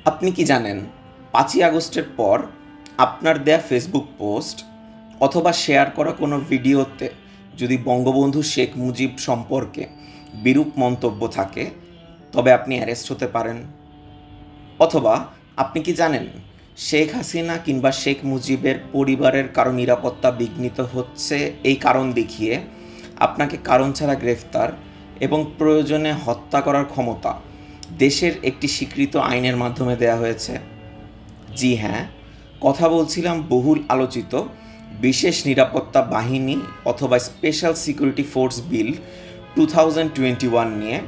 আপনি কি জানেন ৫ই আগস্টের পর আপনার দেয়া ফেসবুক পোস্ট অথবা শেয়ার করা কোনো ভিডিওতে যদি বঙ্গবন্ধু শেখ মুজিব সম্পর্কে বিরূপ মন্তব্য থাকে তবে আপনি অ্যারেস্ট হতে পারেন? অথবা আপনি কি জানেন শেখ হাসিনা কিংবা শেখ মুজিবের পরিবারের কারো নিরাপত্তা বিঘ্নিত হচ্ছে এই কারণ দেখিয়ে আপনাকে কারণ ছাড়া গ্রেফতার এবং প্রয়োজনে হত্যা করার ক্ষমতা দেশের একটি স্বীকৃত আইনের মাধ্যমে দেয়া হয়েছে? জি হ্যাঁ, কথা বলছিলাম বহুল আলোচিত বিশেষ নিরাপত্তা বাহিনী অথবা স্পেশাল সিকিউরিটি ফোর্স বিল 2021 নিয়ে,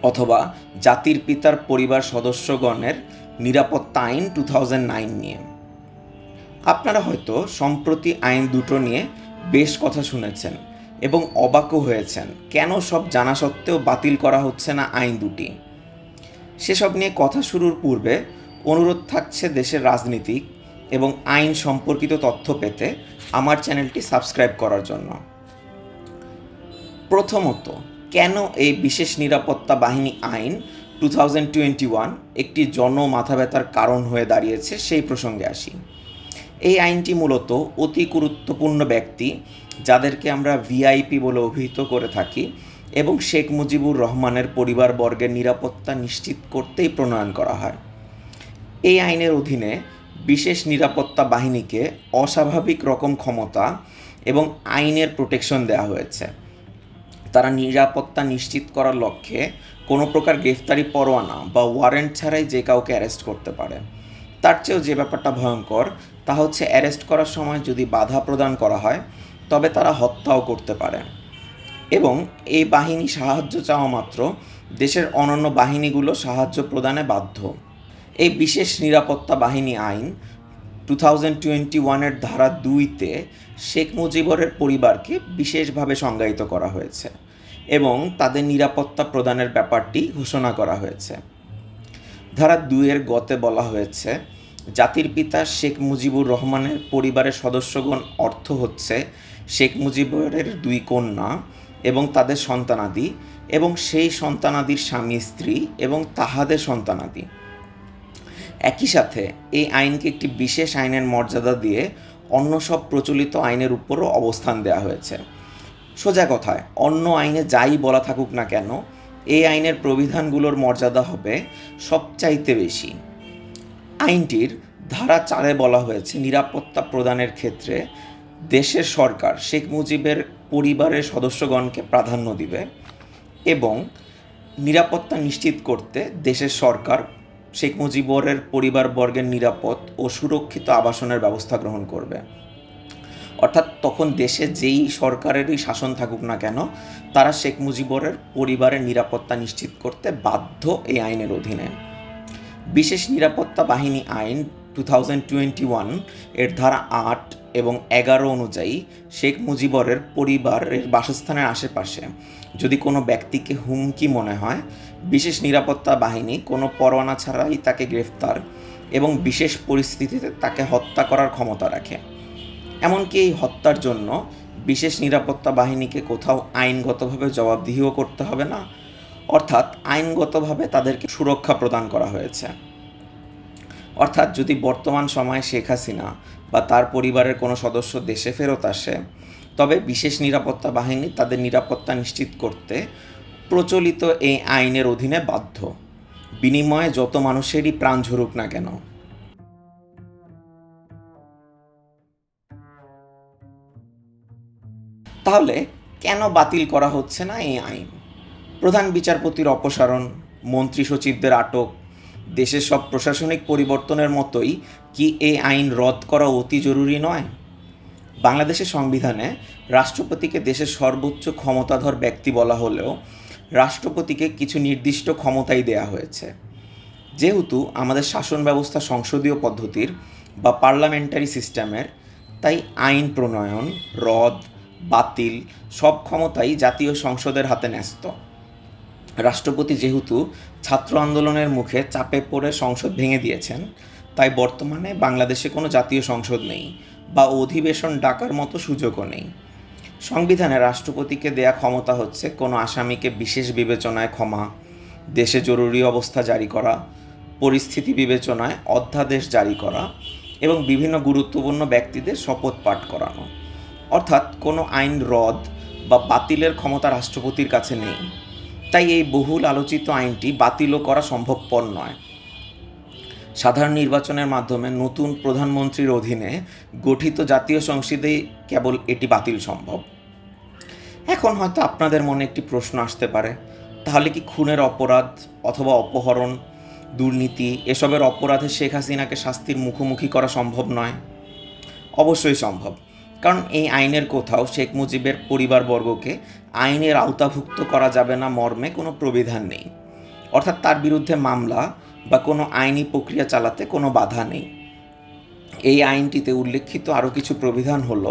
অথবা জাতির পিতার পরিবার সদস্যগণের নিরাপত্তা আইন 2009 নিয়ে। আপনারা হয়তো সম্প্রতি আইন দুটো নিয়ে বেশ কথা শুনেছেন এবং অবাকও হয়েছেন কেন সব জানা সত্ত্বেও বাতিল করা হচ্ছে না আইন দুটি। সেসব নিয়ে কথা শুরুর পূর্বে অনুরোধ থাকছে দেশের রাজনীতিক এবং আইন সম্পর্কিত তথ্য পেতে আমার চ্যানেলটি সাবস্ক্রাইব করার জন্য। প্রথমত, কেন এই বিশেষ নিরাপত্তা বাহিনী আইন 2021 একটি মাথা ব্যথার কারণ হয়ে দাঁড়িয়েছে সেই প্রসঙ্গে আসি। এই আইনটি মূলত অতি গুরুত্বপূর্ণ ব্যক্তি, যাদেরকে আমরা ভিআইপি বলে অভিহিত করে থাকি, এবং শেখ মুজিবুর রহমানের পরিবারবর্গের নিরাপত্তা নিশ্চিত করতেই প্রণয়ন করা হয়। এই আইনের অধীনে বিশেষ নিরাপত্তা বাহিনীকে অস্বাভাবিক রকম ক্ষমতা এবং আইনের প্রোটেকশন দেওয়া হয়েছে। তারা নিরাপত্তা নিশ্চিত করার লক্ষ্যে কোনো প্রকার গ্রেফতারি পরোয়ানা বা ওয়ারেন্ট ছাড়াই যে কাউকে অ্যারেস্ট করতে পারে। তার চেয়েও যে ব্যাপারটা ভয়ঙ্কর তা হচ্ছে অ্যারেস্ট করার সময় যদি বাধা প্রদান করা হয় তবে তারা হত্যাও করতে পারে। এবং এই বাহিনী সাহায্য চাওয়া মাত্র দেশের অন্যান্য বাহিনীগুলো সাহায্য প্রদানে বাধ্য। এই বিশেষ নিরাপত্তা বাহিনী আইন 2021-এর ধারা 2-তে শেখ মুজিবরের পরিবারকে বিশেষভাবে সংজ্ঞায়িত করা হয়েছে এবং তাদের নিরাপত্তা প্রদানের ব্যাপারটি ঘোষণা করা হয়েছে। ধারা 2-এর গতে বলা হয়েছে, জাতির পিতা শেখ মুজিবুর রহমানের পরিবারের সদস্যগণ অর্থ হচ্ছে শেখ মুজিবরের 2 কন্যা এবং তাদের সন্তানাদি, এবং সেই সন্তানাদির স্বামী স্ত্রী এবং তাহাদের সন্তানাদি। একই সাথে এই আইনকে একটি বিশেষ আইনের মর্যাদা দিয়ে অন্য সব প্রচলিত আইনের উপরও অবস্থান দেওয়া হয়েছে। সোজা কথায়, অন্য আইনে যাই বলা থাকুক না কেন, এই আইনের প্রবিধানগুলোর মর্যাদা হবে সবচাইতে বেশি। আইনটির ধারা 4-এ বলা হয়েছে, নিরাপত্তা প্রদানের ক্ষেত্রে দেশের সরকার শেখ মুজিবের পরিবারের সদস্যগণকে প্রাধান্য দিবে এবং নিরাপত্তা নিশ্চিত করতে দেশের সরকার শেখ মুজিবরের পরিবারবর্গের নিরাপদ ও সুরক্ষিত আবাসনের ব্যবস্থা গ্রহণ করবে। অর্থাৎ তখন দেশে যেই সরকারেরই শাসন থাকুক না কেন, তারা শেখ মুজিবরের পরিবারের নিরাপত্তা নিশ্চিত করতে বাধ্য এই আইনের অধীনে। বিশেষ নিরাপত্তা বাহিনী আইন 2021 এর ধারা 8 এবং 11 অনুযায়ী শেখ মুজিবরের পরিবারের বাসস্থানের আশেপাশে যদি কোনো ব্যক্তিকে হুমকি মনে হয়, বিশেষ নিরাপত্তা বাহিনী কোনো পরোয়ানা ছাড়াই তাকে গ্রেফতার এবং বিশেষ পরিস্থিতিতে তাকে হত্যা করার ক্ষমতা রাখে। এমনকি এই হত্যার জন্য বিশেষ নিরাপত্তা বাহিনীকে কোথাও আইনগতভাবে জবাবদিহিও করতে হবে না, অর্থাৎ আইনগতভাবে তাদেরকে সুরক্ষা প্রদান করা হয়েছে। অর্থাৎ যদি বর্তমান সময়ে শেখ হাসিনা বা তার পরিবারের কোনো সদস্য দেশে ফেরত আসে, তবে বিশেষ নিরাপত্তা বাহিনী তাদের নিরাপত্তা নিশ্চিত করতে প্রচলিত এই আইনের অধীনে বাধ্য, বিনিময়ে যত মানুষেরই প্রাণ ঝরুক না কেন। তাহলে কেন বাতিল করা হচ্ছে না এই আইন? প্রধান বিচারপতির অপসারণ, মন্ত্রী সচিবদের আটক, দেশের সব প্রশাসনিক পরিবর্তনের মতোই কি এই আইন রদ করা অতি জরুরি নয়? বাংলাদেশের সংবিধানে রাষ্ট্রপতিকে দেশের সর্বোচ্চ ক্ষমতাধর ব্যক্তি বলা হলেও রাষ্ট্রপতিকে কিছু নির্দিষ্ট ক্ষমতাই দেয়া হয়েছে। যেহেতু আমাদের শাসন ব্যবস্থা সংসদীয় পদ্ধতির বা পার্লামেন্টারি সিস্টেমের, তাই আইন প্রণয়ন, রদ, বাতিল সব ক্ষমতাই জাতীয় সংসদের হাতে ন্যস্ত। রাষ্ট্রপতি যেহেতু ছাত্র আন্দোলনের মুখে চাপে পড়ে সংসদ ভেঙে দিয়েছেন, তাই বর্তমানে বাংলাদেশে কোনো জাতীয় সংসদ নেই বা অধিবেশন ডাকার মতো সুযোগও নেই। সংবিধানে রাষ্ট্রপতিকে দেয়া ক্ষমতা হচ্ছে কোনো আসামিকে বিশেষ বিবেচনায় ক্ষমা, দেশে জরুরি অবস্থা জারি করা, পরিস্থিতি বিবেচনায় অধ্যাদেশ জারি করা এবং বিভিন্ন গুরুত্বপূর্ণ ব্যক্তিদের শপথ পাঠ করানো। অর্থাৎ কোনো আইন রদ বা বাতিলের ক্ষমতা রাষ্ট্রপতির কাছে নেই। তাই এই বহুল আলোচিত আইনটি বাতিলও করা সম্ভবপর নয়। সাধারণ নির্বাচনের মাধ্যমে নতুন প্রধানমন্ত্রীর অধীনে গঠিত জাতীয় সংসদেই কেবল এটি বাতিল সম্ভব। এখন হয়তো আপনাদের মনে একটি প্রশ্ন আসতে পারে, তাহলে কি খুনের অপরাধ অথবা অপহরণ, দুর্নীতি এসবের অপরাধে শেখ হাসিনাকে শাস্তির মুখোমুখি করা সম্ভব নয়? অবশ্যই সম্ভব, কারণ এই আইনের কোথাও শেখ মুজিবের পরিবারবর্গকে আইনের আওতাভুক্ত করা যাবে না মর্মে কোনো প্রবিধান নেই। অর্থাৎ তার বিরুদ্ধে মামলা বা কোনো আইনি প্রক্রিয়া চালাতে কোনো বাধা নেই। এই আইনটিতে উল্লেখিত আরও কিছু প্রবিধান হল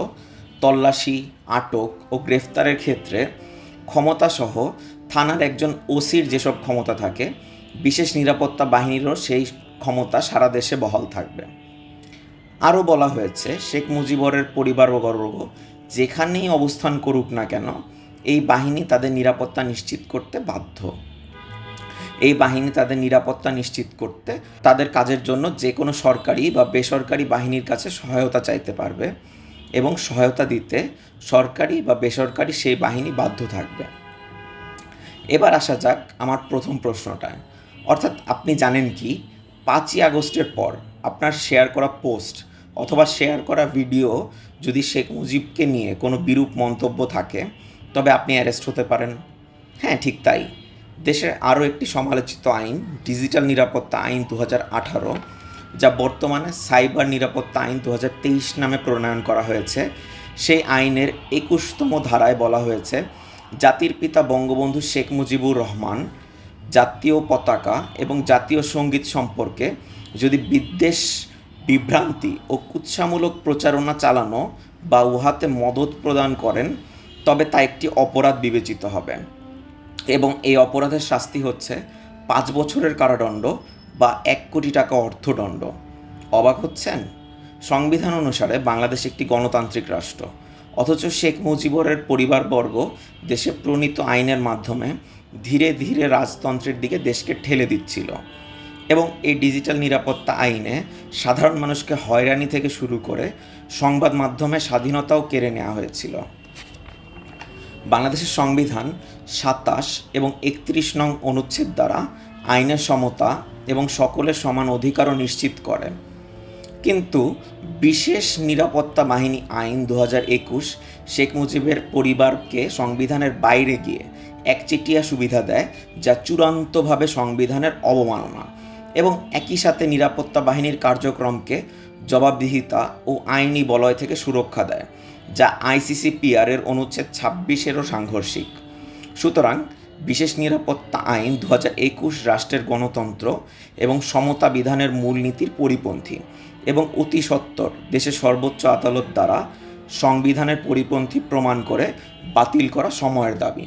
তল্লাশি, আটক ও গ্রেফতারের ক্ষেত্রে ক্ষমতাসহ থানার একজন ওসির যেসব ক্ষমতা থাকে, বিশেষ নিরাপত্তা বাহিনীরও সেই ক্ষমতা সারা দেশে বহাল থাকবে। আরও বলা হয়েছে শেখ মুজিবরের পরিবারবর্গ যেখানেই অবস্থান করুক না কেন, এই বাহিনী তাদের নিরাপত্তা নিশ্চিত করতে বাধ্য। এই বাহিনী তাদের নিরাপত্তা নিশ্চিত করতে তাদের কাজের জন্য যে কোনো সরকারি বা বেসরকারি বাহিনীর কাছে সহায়তা চাইতে পারবে এবং সহায়তা দিতে সরকারি বা বেসরকারি সেই বাহিনী বাধ্য থাকবে। এবার আসা যাক আমার প্রথম প্রশ্নটায়, অর্থাৎ আপনি জানেন কি 5ই আগস্টের পর আপনার শেয়ার করা পোস্ট অথবা শেয়ার করা ভিডিও যদি শেখ মুজিবকে নিয়ে কোনো বিরূপ মন্তব্য থাকে তবে আপনি অ্যারেস্ট হতে পারেন? হ্যাঁ, ঠিক তাই। দেশের আরও একটি সমালোচিত আইন ডিজিটাল নিরাপত্তা আইন 2018, যা বর্তমানে সাইবার নিরাপত্তা আইন 2023 নামে প্রণয়ন করা হয়েছে, সেই আইনের 21তম ধারায় বলা হয়েছে জাতির পিতা বঙ্গবন্ধু শেখ মুজিবুর রহমান জাতীয় পতাকা এবং জাতীয় সঙ্গীত সম্পর্কে যদি বিদ্বেষ, বিভ্রান্তি ও কুৎসামূলক প্রচারণা চালানো বা উহাতে মদত প্রদান করেন তবে তা একটি অপরাধ বিবেচিত হবে এবং এই অপরাধের শাস্তি হচ্ছে 5 বছরের কারাদণ্ড বা 1 কোটি টাকা অর্থদণ্ড। অবাক হচ্ছেন? সংবিধান অনুসারে বাংলাদেশ একটি গণতান্ত্রিক রাষ্ট্র, অথচ শেখ মুজিবরের পরিবারবর্গ দেশে প্রণীত আইনের মাধ্যমে ধীরে ধীরে রাজতন্ত্রের দিকে দেশকে ঠেলে দিচ্ছিল এবং এই ডিজিটাল নিরাপত্তা আইনে সাধারণ মানুষকে হয়রানি থেকে শুরু করে সংবাদ মাধ্যমে স্বাধীনতাও কেড়ে নেওয়া হয়েছিল। বাংলাদেশের সংবিধান 27 এবং 31 নং অনুচ্ছেদ দ্বারা আইনের সমতা এবং সকলের সমান অধিকারও নিশ্চিত করে, কিন্তু বিশেষ নিরাপত্তা বাহিনী আইন 2021 শেখ মুজিবের পরিবারকে সংবিধানের বাইরে গিয়ে একচেটিয়া সুবিধা দেয়, যা চূড়ান্তভাবে সংবিধানের অবমাননা এবং একই সাথে নিরাপত্তা বাহিনীর কার্যক্রমকে জবাবদিহিতা ও আইনি বলয় থেকে সুরক্ষা দেয়, যা ICCPR এর অনুচ্ছেদ 26-এরও সাংঘর্ষিক। সুতরাং বিশেষ নিরাপত্তা আইন 2021 রাষ্ট্রের গণতন্ত্র এবং সমতা বিধানের মূলনীতির পরিপন্থী এবং অতি সত্বর দেশের সর্বোচ্চ আদালত দ্বারা সংবিধানের পরিপন্থী প্রমাণ করে বাতিল করা সময়ের দাবি।